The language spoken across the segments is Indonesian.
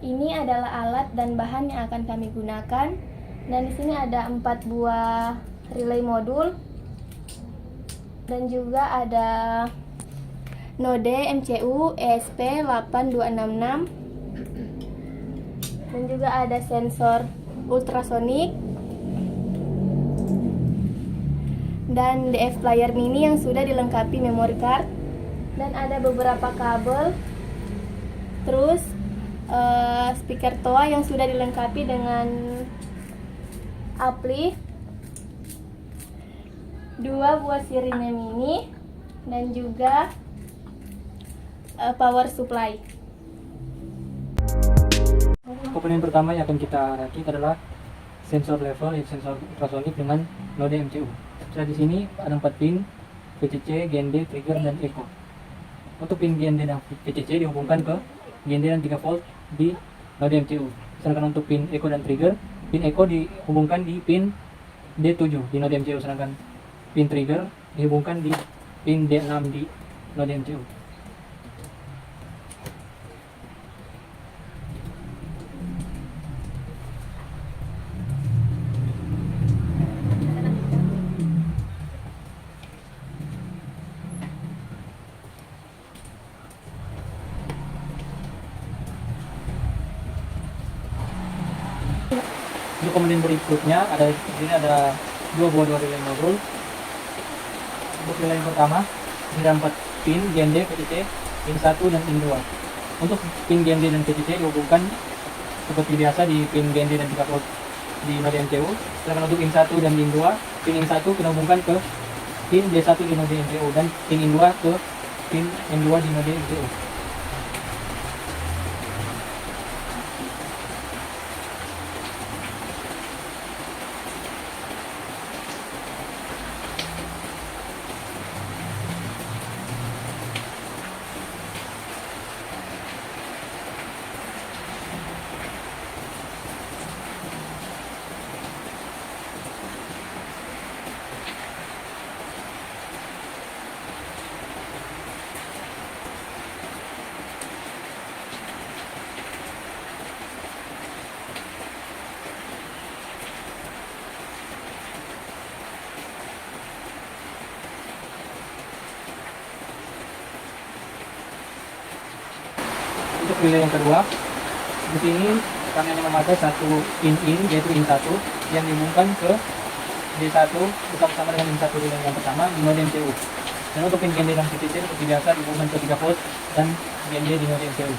Ini adalah alat dan bahan yang akan kami gunakan. Dan di sini ada 4 buah relay modul. Dan juga ada node MCU ESP8266. Dan juga ada sensor ultrasonik. Dan DF player mini yang sudah dilengkapi memory card. Dan ada beberapa kabel. Terus speaker TOA yang sudah dilengkapi dengan ampli, 2 buah sirine mini, dan juga power supply. Komponen pertama yang akan kita rakit adalah sensor level, yaitu sensor ultrasonik dengan node MCU. Setelah di sini ada 4 pin VCC, GND, trigger, dan echo. Untuk pin GND dan VCC dihubungkan ke GND dan 3 volt di node MCU. Sedangkan untuk pin echo dan trigger, pin echo dihubungkan di pin D7 di node MCU, sedangkan pin trigger dihubungkan di pin D6 di node MCU. Untuk komponen berikutnya di sini ada 2 buah relay modul. Untuk relay yang pertama ada 4 pin GND, VCC, pin 1 dan pin 2. Untuk pin GND dan VCC dihubungkan seperti biasa di pin GND dan 3 volt di node MCU. Sedangkan untuk pin 1 dan pin 2, pin in 1 kita hubungkan ke pin D1 di node MCU dan pin in 2 ke pin M2 di node MCU. Untuk relay yang kedua, di sini kami hanya memakai 1 pin in, yaitu in 1 yang dihubungkan ke D1 bersama-sama dengan in 1 relay yang pertama di node MCU. Dan untuk pin GND dan VCC seperti biasa dihubungkan ke 3 volt dan GND di node MCU.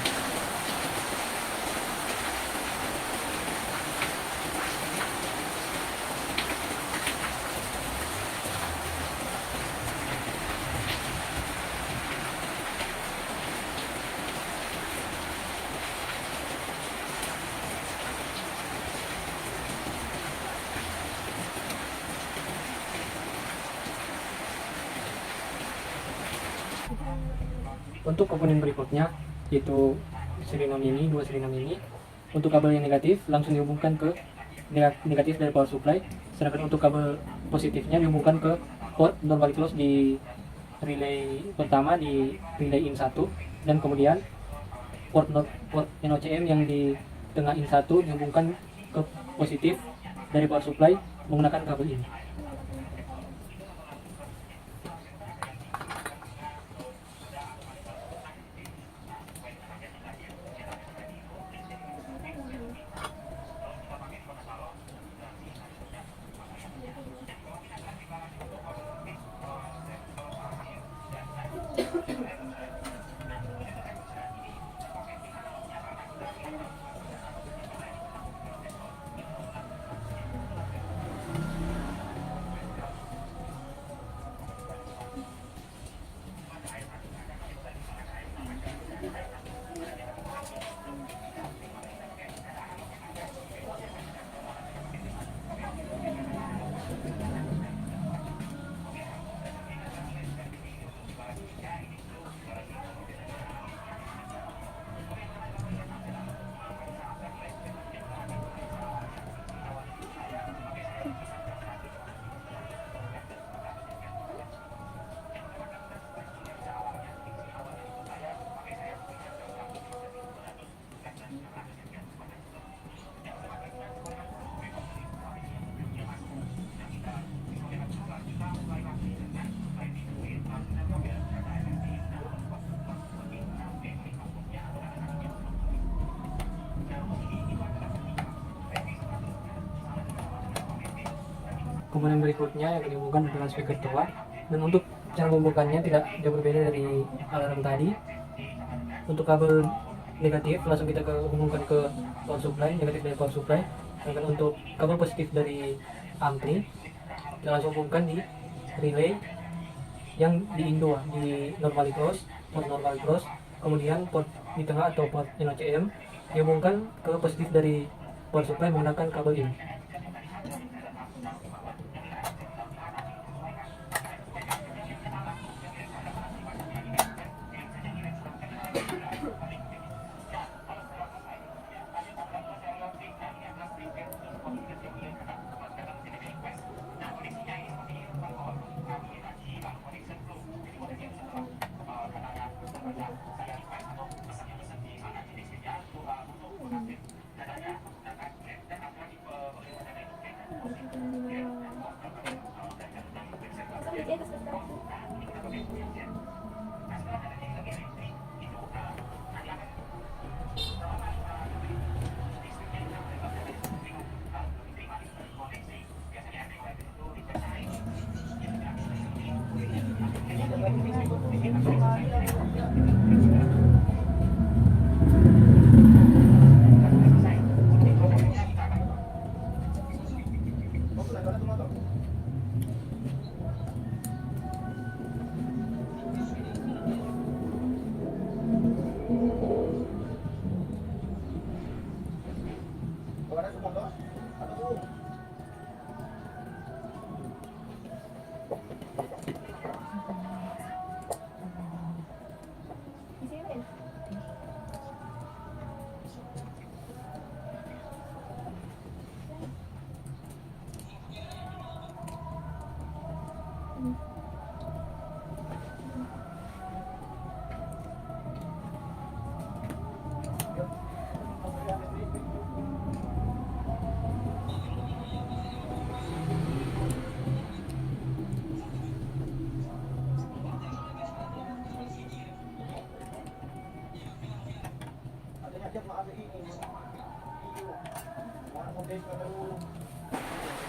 Untuk komponen berikutnya yaitu sirine mini, 2 sirine mini. Untuk kabel yang negatif langsung dihubungkan ke negatif dari power supply, sedangkan untuk kabel positifnya dihubungkan ke port normally close di relay pertama di relay in 1, dan kemudian port NOCM yang di tengah in 1 dihubungkan ke positif dari power supply menggunakan kabel ini. Komponen berikutnya yang dihubungkan dengan speaker tua, dan untuk cara menghubungkannya tidak jauh berbeda dari alarm tadi. Untuk kabel negatif langsung kita hubungkan ke power supply, negatif dari power supply. Dan untuk kabel positif dari ampli kita langsung hubungkan di relay yang di Indo, di normally close, port normally close. Kemudian port di tengah atau port NOCM dihubungkan ke positif dari power supply menggunakan kabel ini.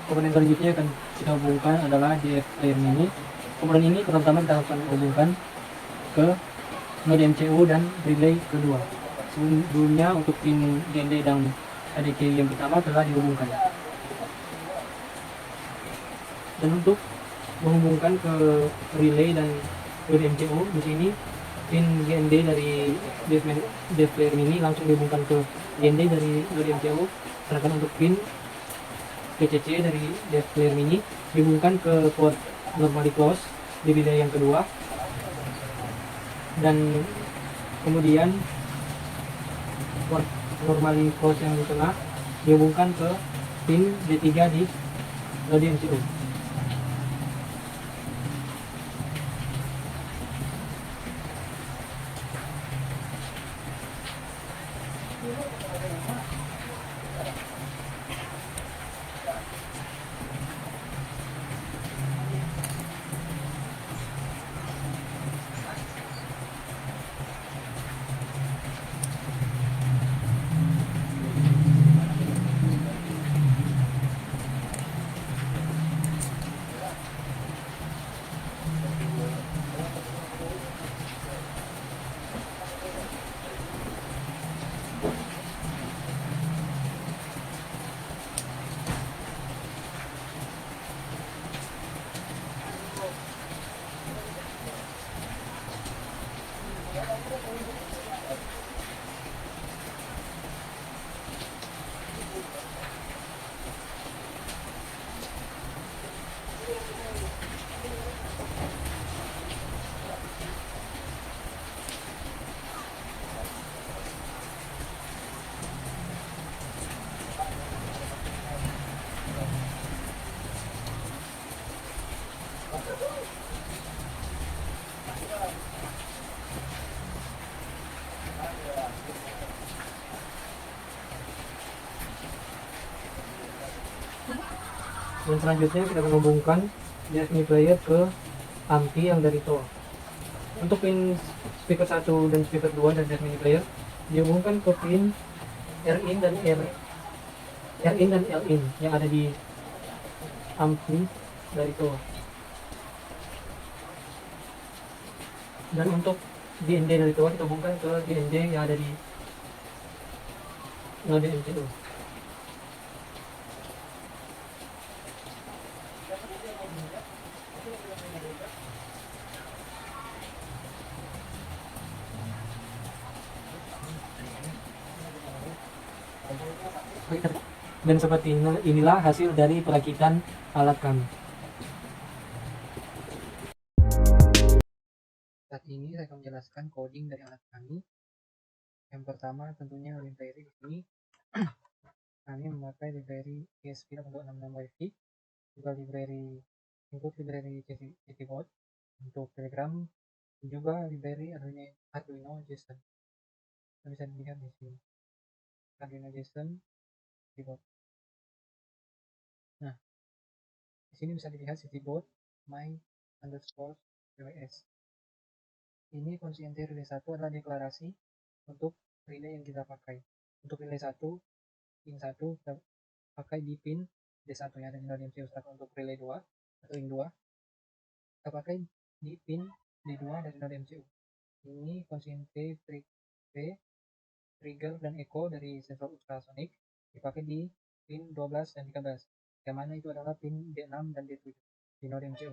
Komponen selanjutnya akan kita hubungkan adalah DF player mini. Komponen ini pertama kita akan hubungkan ke node MCU dan relay kedua. Sebelumnya untuk pin GND dan ADC yang pertama telah dihubungkan. Dan untuk menghubungkan ke relay dan node MCU di sini pin GND dari DF player mini langsung dihubungkan ke GND dari node MCU. Sedangkan untuk pin PCC dari DF player mini dihubungkan ke port normally close di relay yang kedua, dan kemudian port normally close yang di tengah dihubungkan ke pin D3 di node MCU. Dan selanjutnya kita menghubungkan DF mini player ke ampli yang dari toa. Untuk pin speaker 1 dan speaker 2 dan DF mini player dihubungkan ke pin RIN dan LIN yang ada di ampli dari toa. Dan untuk DND dari toa kita hubungkan ke DND yang ada di node MCU. Dan seperti inilah hasil dari perakitan alat kami. Saat ini saya akan menjelaskan coding dari alat kami. Yang pertama tentunya library di sini kami memakai library ESP8266 WiFi, juga library CTBot untuk Telegram, juga library Arduino JSON. Bisa dilihat di sini Arduino JSON CTBot. Nah, di sini bisa dilihat CTBot my_pws. Ini fungsi inti relay 1 adalah deklarasi untuk relay yang kita pakai. Untuk relay 1, pin 1 kita pakai di pin D1 yang ada di node MCU. Untuk relay 2 atau in 2 kita pakai di pin D2 dari node MCU. Ini fungsi inti trigger dan echo dari sensor ultrasonic dipakai di pin 12 dan 13, yang mana itu adalah pin D6 dan D7 di node MCU.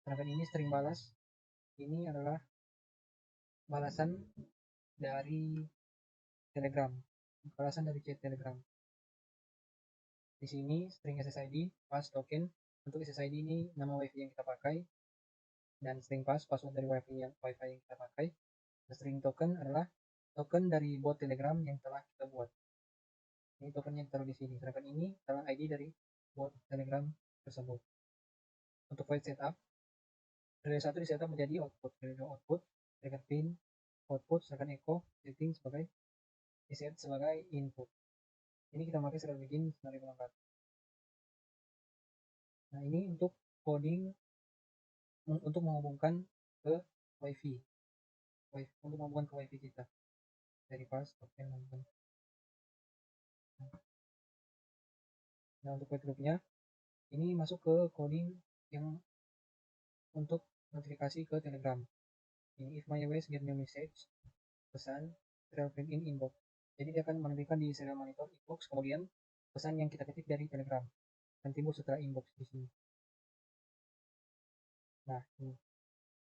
Sedangkan ini string balas, ini adalah balasan dari Telegram, balasan dari chat Telegram. Di sini string SSID, pass token. Untuk SSID ini nama WiFi yang kita pakai, dan string pass password dari WiFi yang kita pakai. Dan string token adalah token dari bot Telegram yang telah kita buat. Ini tokennya ditaruh di sini. Sedangkan ini adalah ID dari bot Telegram tersebut. Untuk void setup, relay 1 disetup menjadi output, relay 2 output, trigger pin output, sedangkan echo setting sebagai diset sebagai input. Ini kita pakai serial begin 9600. Nah, ini untuk coding untuk menghubungkan ke WiFi. Untuk menghubungkan ke WiFi kita dari pass token maupun. Nah, untuk white loop-nya ini masuk ke coding yang untuk notifikasi ke Telegram. Ini if my OS get new message, pesan serial print in inbox. Jadi dia akan menampilkan di serial monitor inbox, kemudian pesan yang kita ketik dari Telegram dan timbul setelah inbox di sini. Nah, ini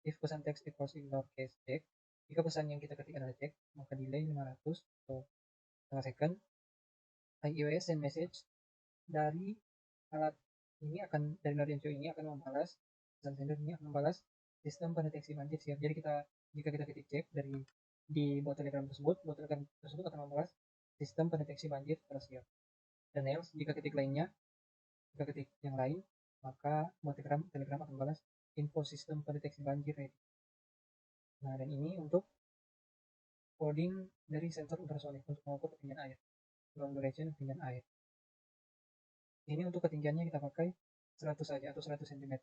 if pesan text equals ignore case check, jika pesan yang kita ketik adalah check, maka delay 500 atau setengah second. iOS and message dari alat ini akan dari node MCU ini akan membalas, dan sender ini akan membalas sistem pendeteksi banjir siap. Jadi jika kita ketik cek dari di bot Telegram tersebut akan membalas sistem pendeteksi banjir telah siap. Dan else jika ketik yang lain, maka bot Telegram akan membalas info sistem pendeteksi banjir ready. Nah, dan ini untuk coding dari sensor ultrasonic untuk mengukur ketinggian air, long duration ketinggian air. Ini untuk ketinggiannya kita pakai 100 saja atau 100 cm,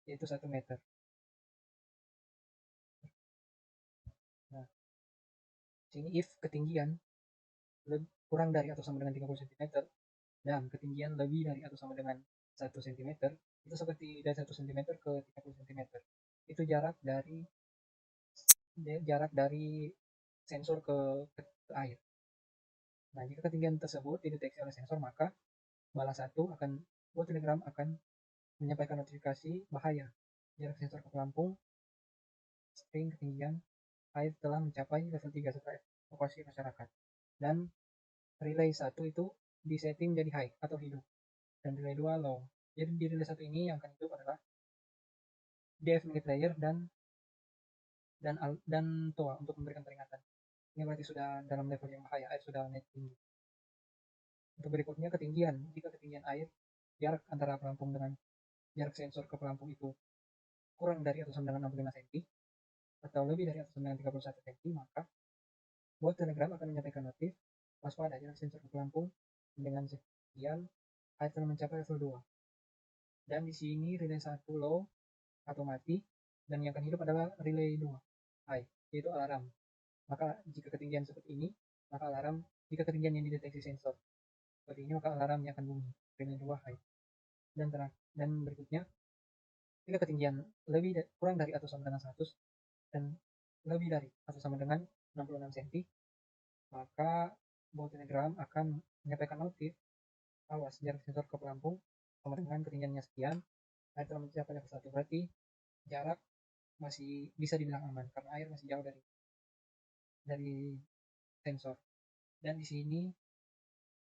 yaitu 1 meter. Nah, sini if ketinggian kurang dari atau sama dengan 30 cm dan ketinggian lebih dari atau sama dengan 1 cm, itu seperti dari 1 cm ke 30 cm. Itu jarak dari sensor ke air. Nah, jika ketinggian tersebut dideteksi oleh sensor, maka balas 1 buat Telegram akan menyampaikan notifikasi bahaya. Jarak sensor ke pelampung string ketinggian air telah mencapai level 3 setelah evakuasi masyarakat. Dan relay 1 itu disetting menjadi high atau hidup, dan relay 2 low. Jadi di relay 1 ini yang akan hidup adalah DF minute layer dan TOA untuk memberikan peringatan. Ini berarti sudah dalam level yang bahaya, air sudah naik tinggi. Untuk berikutnya ketinggian. Jika ketinggian air, jarak antara pelampung dengan jarak sensor ke pelampung itu kurang dari atau sama dengan 65 cm atau lebih dari atau sama dengan 31 cm, maka bot Telegram akan menyampaikan notif waspada jarak sensor ke pelampung dengan sekian air telah mencapai level 2. Dan di sini relay 1 low atau mati, dan yang akan hidup adalah relay 2 high, yaitu alarm. Maka jika ketinggian seperti ini, maka alarm, jika ketinggian yang dideteksi sensor seperti ini, maka alarm yang akan bunyi relay 2 high. dan berikutnya jika ketinggian kurang dari atau sama dengan 100 dan lebih dari atau sama dengan 66 cm, maka bot telegram akan menyampaikan notif, awas jarak sensor ke pelampung sama dengan ketinggiannya sekian, air telah mencapai level 1. Berarti jarak masih bisa dibilang aman karena air masih jauh dari sensor. Dan di sini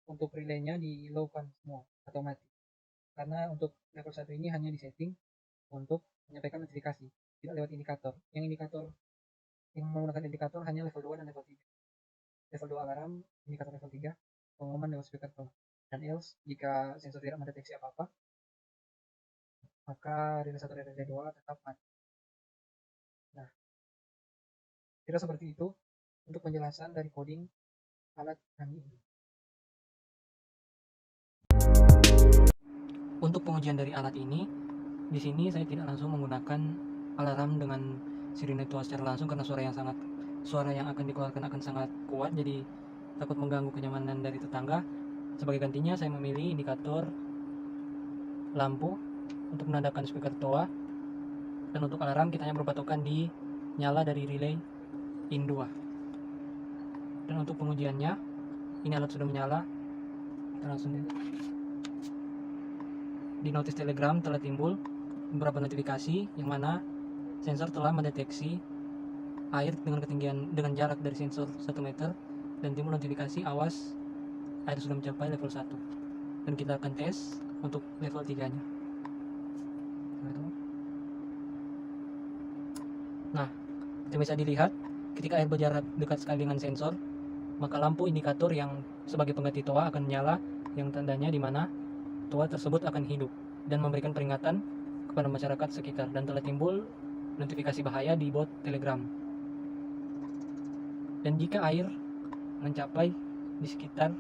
untuk relaynya di low kan semua atau mati, karena untuk level 1 ini hanya disetting untuk menyampaikan notifikasi, tidak lewat indikator. Yang menggunakan indikator hanya level 2 dan level 3. Level 2 alarm, indikator level 3 pengumuman lewat speaker tone. Dan else jika sensor tidak mendeteksi apa-apa, maka relay 1 dan relay 2 tetap mati. Nah, kira seperti itu untuk penjelasan dari coding alat kami ini. Untuk pengujian dari alat ini, di sini saya tidak langsung menggunakan alarm dengan sirine tua secara langsung karena suara yang akan dikeluarkan akan sangat kuat, jadi takut mengganggu kenyamanan dari tetangga. Sebagai gantinya saya memilih indikator lampu untuk menandakan speaker toa, dan untuk alarm kita hanya berpatokan di nyala dari relay in 2. Dan untuk pengujiannya, ini alat sudah menyala, kita langsung di notis telegram telah timbul beberapa notifikasi yang mana sensor telah mendeteksi air dengan jarak dari sensor 1 meter, dan timbul notifikasi awas air sudah mencapai level 1. Dan kita akan tes untuk level 3 nya. Nah, seperti bisa dilihat ketika air berjarak dekat sekali dengan sensor, maka lampu indikator yang sebagai pengganti toa akan menyala, yang tandanya di mana toa tersebut akan hidup dan memberikan peringatan kepada masyarakat sekitar, dan telah timbul notifikasi bahaya di bot telegram. Dan jika air mencapai di sekitar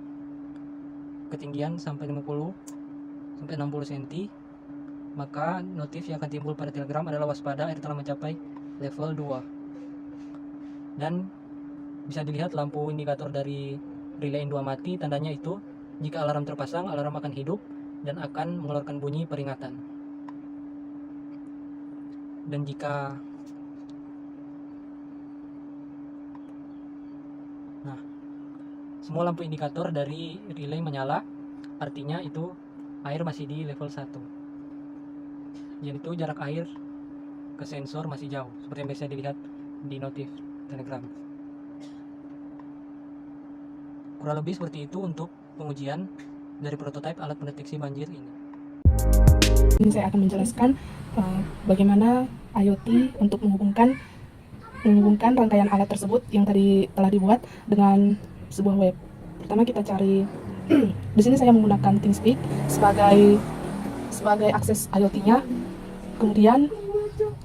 ketinggian sampai 50 sampai 60 cm, maka notif yang akan timbul pada telegram adalah waspada, air telah mencapai level 2. Dan bisa dilihat lampu indikator dari relay 2 mati, tandanya itu jika alarm terpasang, alarm akan hidup dan akan mengeluarkan bunyi peringatan. Dan jika semua lampu indikator dari relay menyala, artinya itu air masih di level 1. Yaitu jarak air ke sensor masih jauh, seperti yang bisa dilihat di notif telegram. Kurang lebih seperti itu untuk pengujian dari prototipe alat pendeteksi banjir ini. Ini saya akan menjelaskan bagaimana IoT untuk menghubungkan rangkaian alat tersebut yang tadi telah dibuat dengan sebuah web. Pertama kita cari di sini saya menggunakan TeamSpeak sebagai akses IoT-nya. Kemudian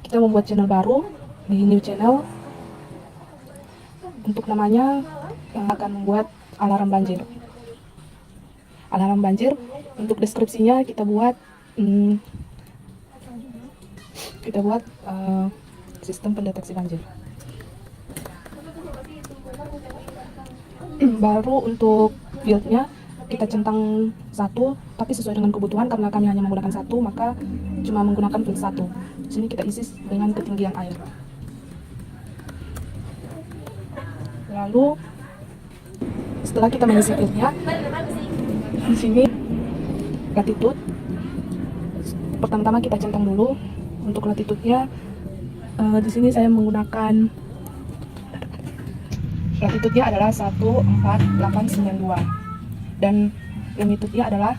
kita membuat channel baru di new channel. Untuk namanya yang akan membuat alarm banjir. Alarm banjir, untuk deskripsinya kita buat sistem pendeteksi banjir. Baru untuk fieldnya kita centang 1, tapi sesuai dengan kebutuhan karena kami hanya menggunakan 1, maka cuma menggunakan field 1. Di sini kita isi dengan ketinggian air. Lalu setelah kita mengisi fieldnya, di sini latitude. Pertama-tama kita centang dulu untuk latitude-nya. Di sini saya menggunakan latitude-nya adalah 14892 dan longitude-nya adalah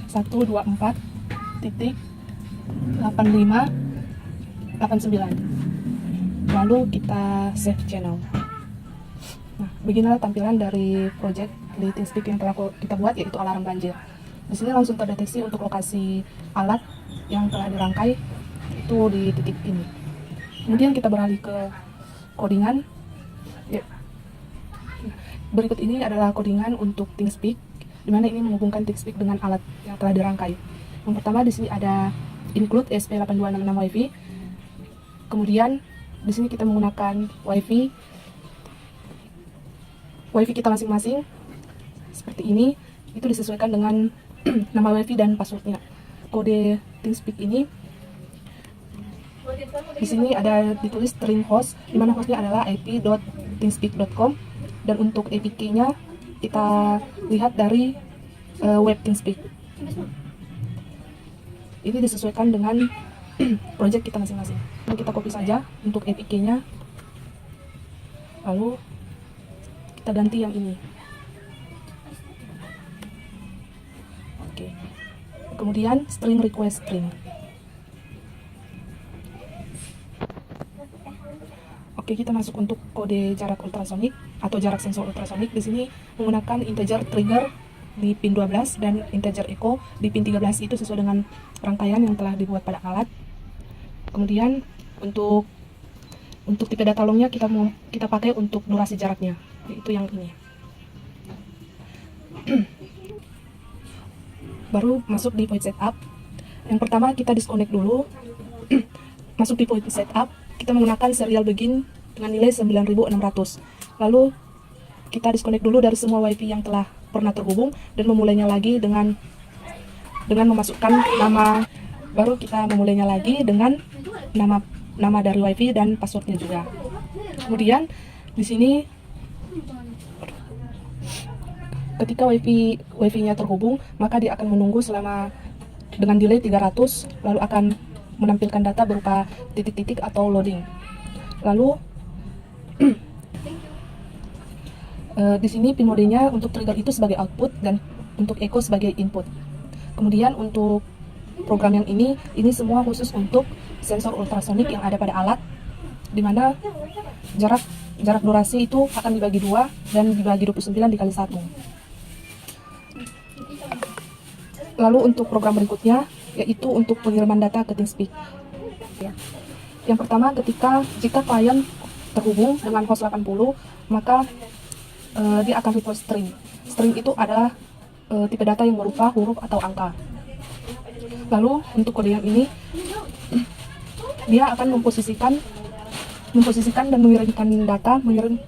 124.8589. Lalu kita save channel. Nah, beginilah tampilan dari project di TeamSpeak yang telah kita buat, yaitu alarm banjir. Di sini langsung terdeteksi untuk lokasi alat yang telah dirangkai itu di titik ini. Kemudian kita beralih ke codingan. Ya. Berikut ini adalah codingan untuk TeamSpeak, di mana ini menghubungkan TeamSpeak dengan alat yang telah dirangkai. Yang pertama di sini ada include ESP8266 WiFi. Kemudian di sini kita menggunakan WiFi kita masing-masing seperti ini. Itu disesuaikan dengan nama WiFi dan passwordnya. kode TeamSpeak ini, di sini ada ditulis string host, di mana hostnya adalah ip.teamspeak.com, dan untuk APK-nya kita lihat dari web TeamSpeak. Ini disesuaikan dengan project kita masing-masing. Kita copy saja untuk APK-nya, lalu kita ganti yang ini. Oke. Kemudian string request string. Oke, kita masuk untuk kode jarak ultrasonik atau jarak sensor ultrasonik. Di sini menggunakan integer trigger di pin 12 dan integer echo di pin 13, itu sesuai dengan rangkaian yang telah dibuat pada alat. Kemudian untuk tipe data longnya kita pakai untuk durasi jaraknya, yaitu yang ini. Baru masuk di point setup. Yang pertama kita disconnect dulu. Masuk di point setup, kita menggunakan serial begin dengan nilai 9600. Lalu kita disconnect dulu dari semua WiFi yang telah pernah terhubung dan memulainya lagi dengan memasukkan nama. Baru kita memulainya lagi dengan nama dari WiFi dan passwordnya juga. Kemudian di sini ketika WiFi-nya terhubung, maka dia akan menunggu selama dengan delay 300, lalu akan menampilkan data berupa titik-titik atau loading. Lalu di sini pin modenya untuk trigger itu sebagai output dan untuk echo sebagai input. Kemudian untuk program yang ini semua khusus untuk sensor ultrasonik yang ada pada alat, di mana jarak durasi itu akan dibagi 2 dan dibagi 29 dikali 1. Lalu untuk program berikutnya, yaitu untuk pengiriman data ke TeamSpeak. Yang pertama, jika klien terhubung dengan host 80, maka dia akan request string. String itu adalah tipe data yang berupa huruf atau angka. Lalu untuk kode yang ini, dia akan memposisikan dan mengirimkan data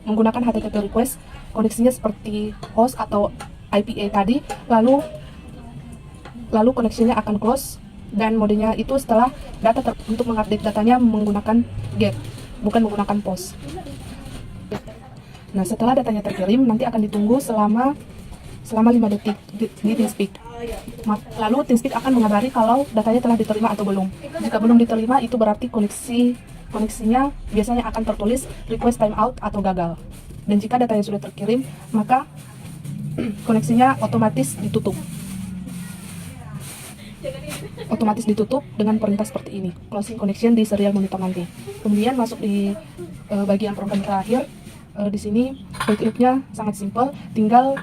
menggunakan HTTP request. Koneksinya seperti host atau IPA tadi. Lalu koneksinya akan close, dan modenya itu setelah untuk mengupdate datanya menggunakan GET, bukan menggunakan POST. Nah, setelah datanya terkirim, nanti akan ditunggu selama 5 detik di TeamSpeak. Lalu TeamSpeak akan mengabari kalau datanya telah diterima atau belum. Jika belum diterima, itu berarti koneksinya biasanya akan tertulis request timeout atau gagal. Dan jika datanya sudah terkirim, maka koneksinya otomatis ditutup dengan perintah seperti ini, closing connection di serial monitor nanti. Kemudian masuk di bagian program terakhir. Di sini loopnya sangat simpel, tinggal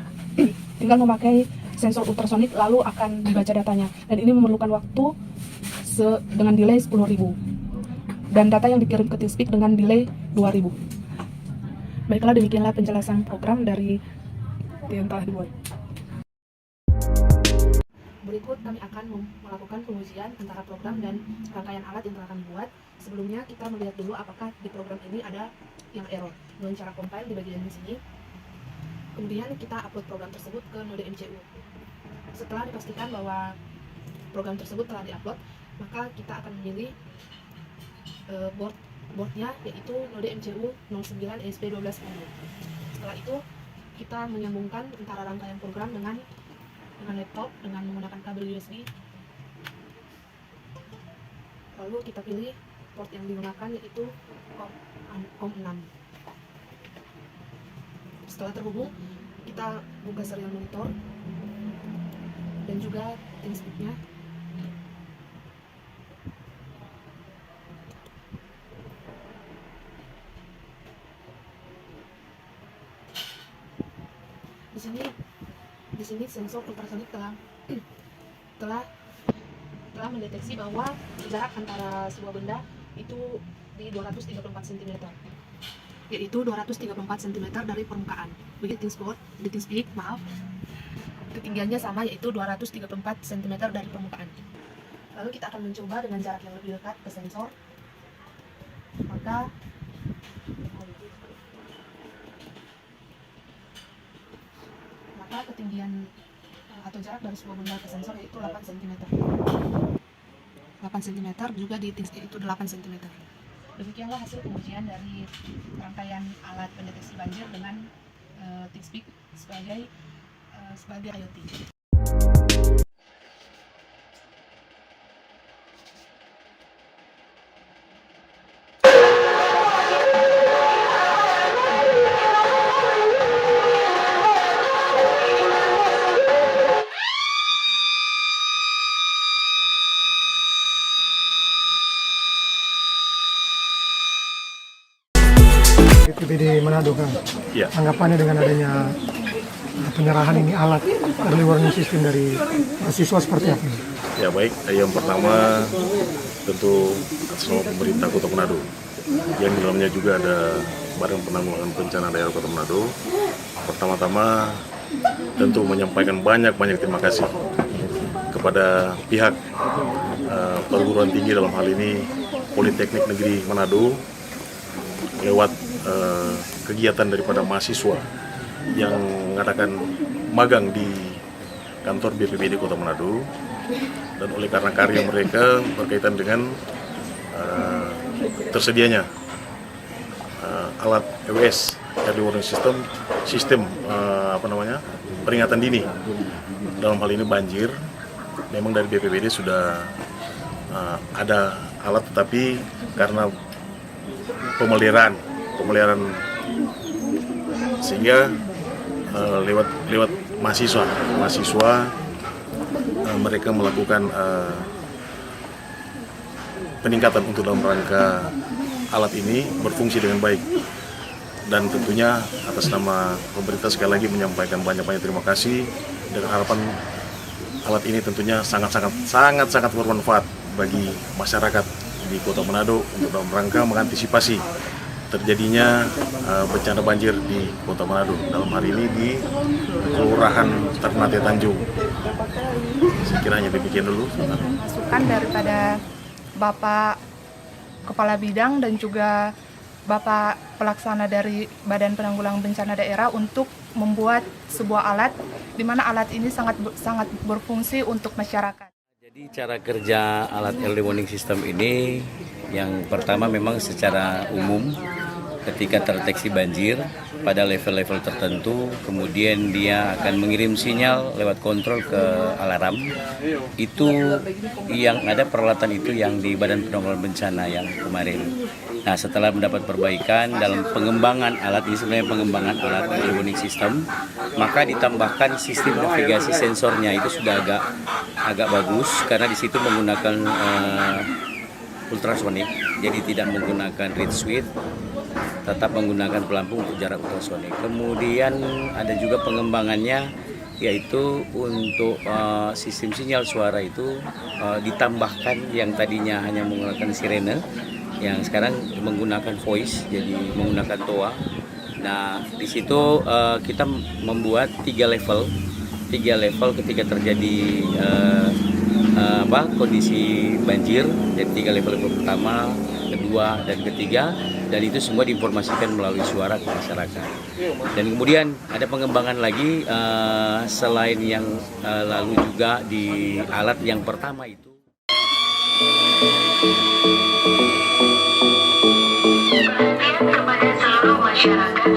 memakai sensor ultrasonik lalu akan dibaca datanya, dan ini memerlukan waktu dengan delay 10.000 dan data yang dikirim ke TeamSpeak dengan delay 2.000. Baiklah, demikianlah penjelasan program dari yang telah dibuat. Berikut kami akan melakukan pengujian antara program dan rangkaian alat yang telah kami buat. Sebelumnya kita melihat dulu apakah di program ini ada yang error dengan cara compile di bagian sini. Kemudian kita upload program tersebut ke Node MCU. Setelah dipastikan bahwa program tersebut telah diupload, maka kita akan memilih boardnya, yaitu Node MCU 09 ESP1210. Setelah itu kita menyambungkan antara rangkaian program dengan laptop dengan menggunakan kabel USB. Lalu kita pilih port yang digunakan, yaitu COM6. Setelah terhubung, kita buka serial monitor dan juga TeamSpeak-nya. Di sini sensor ultrasonik telah mendeteksi bahwa jarak antara sebuah benda itu di 234 cm, yaitu 234 cm dari permukaan. Begitu di TeamSpeak, ketinggiannya sama, yaitu 234 cm dari permukaan. Lalu kita akan mencoba dengan jarak yang lebih dekat ke sensor. Maka ketinggian atau jarak dari sebuah benda ke sensor yaitu 8 cm. 8 cm juga di TIGSPIC itu 8 cm. Demikianlah hasil pengujian dari rangkaian alat pendeteksi banjir dengan TIGSPIC sebagai IoT. BPBD Manado kan, Ya. anggapannya dengan adanya penyerahan ini alat early warning system dari siswa seperti apa? Ya baik, yang pertama tentu atas nama pemerintah Kota Manado, yang di dalamnya juga ada Badan Penanggulangan Bencana Daerah Kota Manado. Pertama-tama tentu menyampaikan banyak terima kasih kepada pihak perguruan tinggi, dalam hal ini Politeknik Negeri Manado, lewat kegiatan daripada mahasiswa yang mengadakan magang di kantor BPBD Kota Manado, dan oleh karena karya mereka berkaitan dengan tersedianya alat EWS early warning sistem peringatan dini dalam hal ini banjir. Memang dari BPBD sudah ada alat, tetapi karena pemeliharaan sehingga lewat mahasiswa mereka melakukan peningkatan untuk dalam rangka alat ini berfungsi dengan baik. Dan tentunya atas nama pemerintah sekali lagi menyampaikan banyak terima kasih, dengan harapan alat ini tentunya sangat bermanfaat bagi masyarakat di Kota Manado untuk dalam rangka mengantisipasi terjadinya bencana banjir di Kota Manado, dalam hari ini di Kelurahan Ternate Tanjung. Sekiranya demikian dulu. Masukan daripada Bapak Kepala Bidang dan juga Bapak Pelaksana dari Badan Penanggulangan Bencana Daerah untuk membuat sebuah alat di mana alat ini sangat berfungsi untuk masyarakat. Jadi cara kerja alat early warning system ini yang pertama memang secara umum ketika terdeteksi banjir pada level-level tertentu, kemudian dia akan mengirim sinyal lewat kontrol ke alarm. Itu yang ada peralatan itu yang di Badan Penanggulangan Bencana yang kemarin. Nah, setelah mendapat perbaikan dalam pengembangan alat ini, sebenarnya pengembangan alat early warning system, maka ditambahkan sistem navigasi sensornya. Itu sudah agak bagus karena di situ menggunakan ultrasonik, jadi tidak menggunakan reed switch, tetap menggunakan pelampung untuk jarak ultrasonik. Kemudian ada juga pengembangannya, yaitu untuk sistem sinyal suara itu ditambahkan yang tadinya hanya menggunakan sirene, yang sekarang menggunakan voice, jadi menggunakan toa. Nah, di situ kita membuat 3 level ketika terjadi kondisi banjir. Jadi 3 level pertama, kedua, dan ketiga, dan itu semua diinformasikan melalui suara ke masyarakat. Dan kemudian ada pengembangan lagi selain yang lalu juga di alat yang pertama itu. Kepada seluruh masyarakat